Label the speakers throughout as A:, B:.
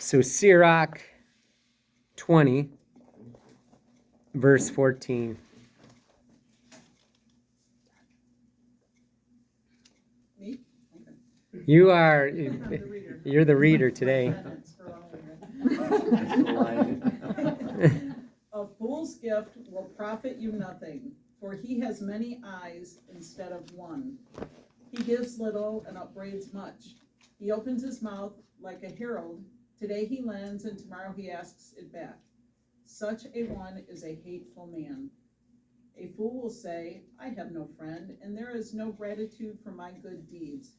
A: So Sirach 20, verse 14.
B: Me? Okay.
A: You're the reader today.
B: A fool's gift will profit you nothing, for he has many eyes instead of one. He gives little and upbraids much. He opens his mouth like a herald. Today he lends, and tomorrow he asks it back. Such a one is a hateful man. A fool will say, I have no friend, and there is no gratitude for my good deeds.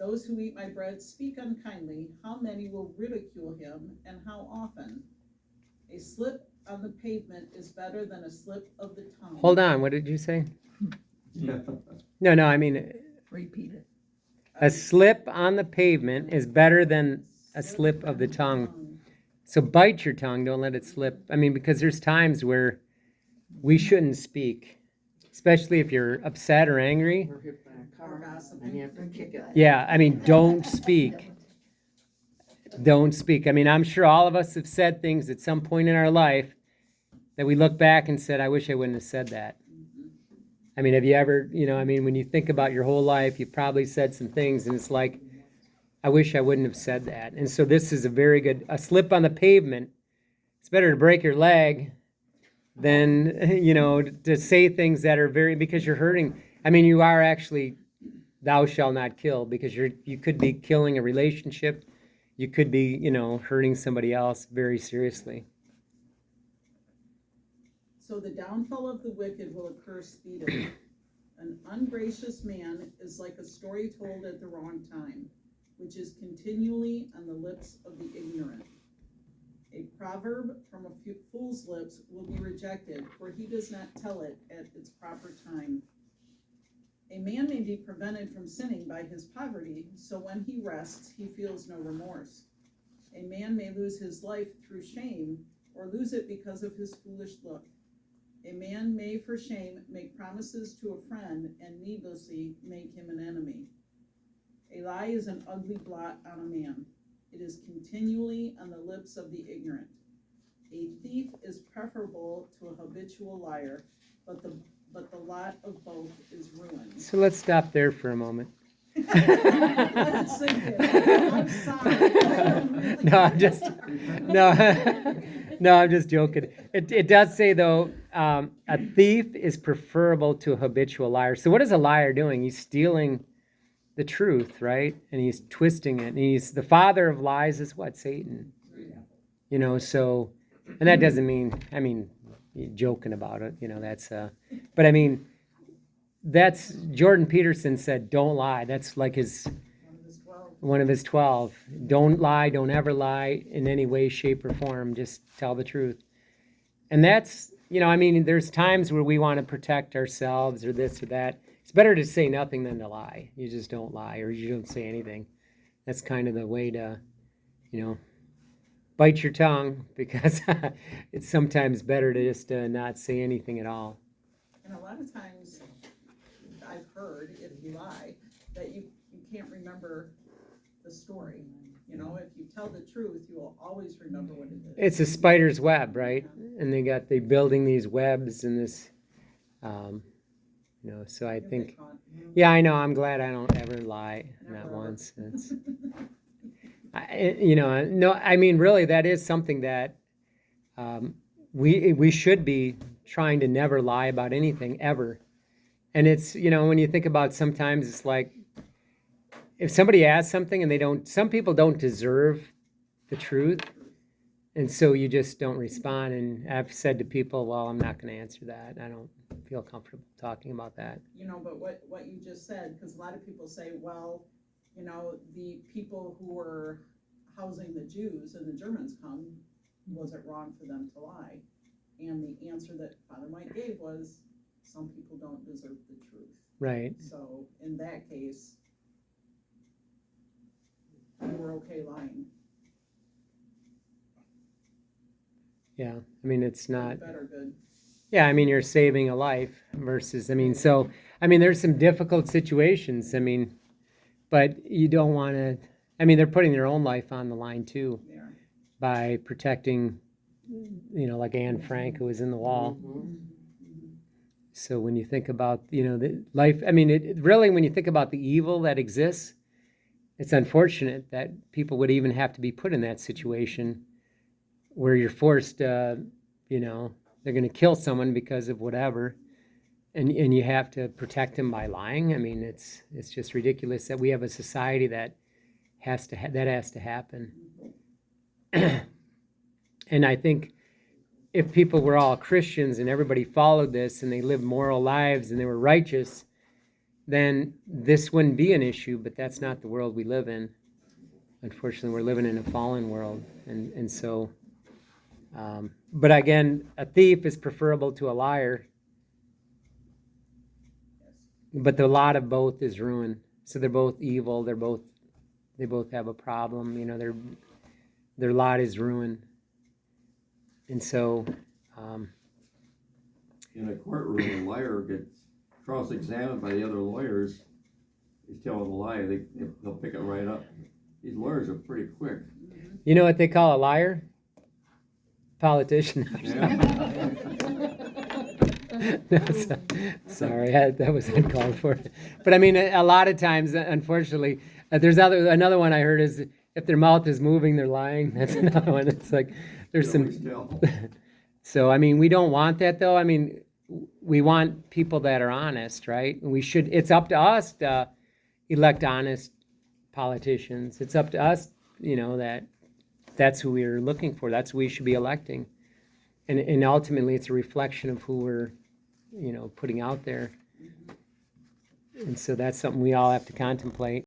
B: Those who eat my bread speak unkindly. How many will ridicule him, and how often? A slip on the pavement is better than a slip of the tongue.
A: Hold on, what did you say? No, I mean,
C: Repeat it.
A: a slip on the pavement is better than a slip of the tongue. So bite your tongue, don't let it slip. I mean, because there's times where we shouldn't speak, especially if you're upset or angry.
C: Or hit by a car and you have to kick it.
A: Yeah, I mean, don't speak. Don't speak. I mean, I'm sure all of us have said things at some point in our life that we look back and said, I wish I wouldn't have said that. I mean, have you ever, when you think about your whole life, you've probably said some things and it's like, I wish I wouldn't have said that. And so this is a slip on the pavement. It's better to break your leg than, to say things that are because you're hurting. I mean, you are actually, thou shalt not kill, because you could be killing a relationship. You could be, hurting somebody else very seriously.
B: So the downfall of the wicked will occur speedily. An ungracious man is like a story told at the wrong time, which is continually on the lips of the ignorant. A proverb from a fool's lips will be rejected, for he does not tell it at its proper time. A man may be prevented from sinning by his poverty, so when he rests, he feels no remorse. A man may lose his life through shame, or lose it because of his foolish look. A man may for shame make promises to a friend, and needlessly make him an enemy. A lie is an ugly blot on a man. It is continually on the lips of the ignorant. A thief is preferable to a habitual liar, but the lot of both is ruin.
A: So let's stop there for a moment.
B: Let it sink in. I'm sorry.
A: No, I'm just joking. It does say, though, a thief is preferable to a habitual liar. So what is a liar doing? He's stealing the truth, right? And he's twisting it. And he's the father of lies is what? Satan. So, and that doesn't mean, you're joking about it, that's, but I mean, that's, Jordan Peterson said, don't lie. That's like one of his 12. Don't lie, don't ever lie in any way, shape, or form. Just tell the truth. And that's, there's times where we want to protect ourselves or this or that. It's better to say nothing than to lie. You just don't lie, or you don't say anything. That's kind of the way to, bite your tongue, because it's sometimes better to just not say anything at all.
B: And a lot of times, I've heard, if you lie, that you can't remember the story. If you tell the truth, you will always remember what it is.
A: It's a spider's web, right? And they're building these webs and this, so I think, yeah, I know, I'm glad I don't ever lie, not once. It's, really, that is something that we should be trying to never lie about anything, ever. And it's, when you think about, sometimes it's like, if somebody asks something and some people don't deserve the truth, and so you just don't respond. And I've said to people, well, I'm not going to answer that. I don't feel comfortable talking about that.
B: But what you just said, because a lot of people say, well, the people who were housing the Jews and the Germans come, was it wrong for them to lie? And the answer that Father Mike gave was, some people don't deserve the truth.
A: Right.
B: So in that case, you were okay lying.
A: Yeah, it's not
B: Better good.
A: Yeah, you're saving a life versus, there's some difficult situations, but you don't want to, they're putting their own life on the line too.
B: Yeah.
A: by protecting, like Anne Frank, who was in the wall.
C: Mhm.
A: So when you think about, the life, I mean, really, when you think about the evil that exists, it's unfortunate that people would even have to be put in that situation where you're forced, they're going to kill someone because of whatever, and you have to protect them by lying. I mean, it's just ridiculous that we have a society that has to happen. And I think if people were all Christians and everybody followed this and they lived moral lives and they were righteous, then this wouldn't be an issue, but that's not the world we live in. Unfortunately, we're living in a fallen world. And so, but again, a thief is preferable to a liar, but the lot of both is ruin. So they're both evil. They both have a problem. Their lot is ruin. And so,
D: in a courtroom, a liar gets cross-examined by the other lawyers. He's telling a lie. They'll pick it right up. These lawyers are pretty quick.
A: you know what they call a liar? Politician. Sorry, that was uncalled for. But I mean, a lot of times, unfortunately, there's another one I heard is if their mouth is moving, they're lying. That's another one. It's like there's some. So I mean, we don't want that though. I mean, we want people that are honest, right? And we should. It's up to us to elect honest politicians. It's up to us, that's who we're looking for. That's who we should be electing. And ultimately, it's a reflection of who we're, putting out there. And so that's something we all have to contemplate.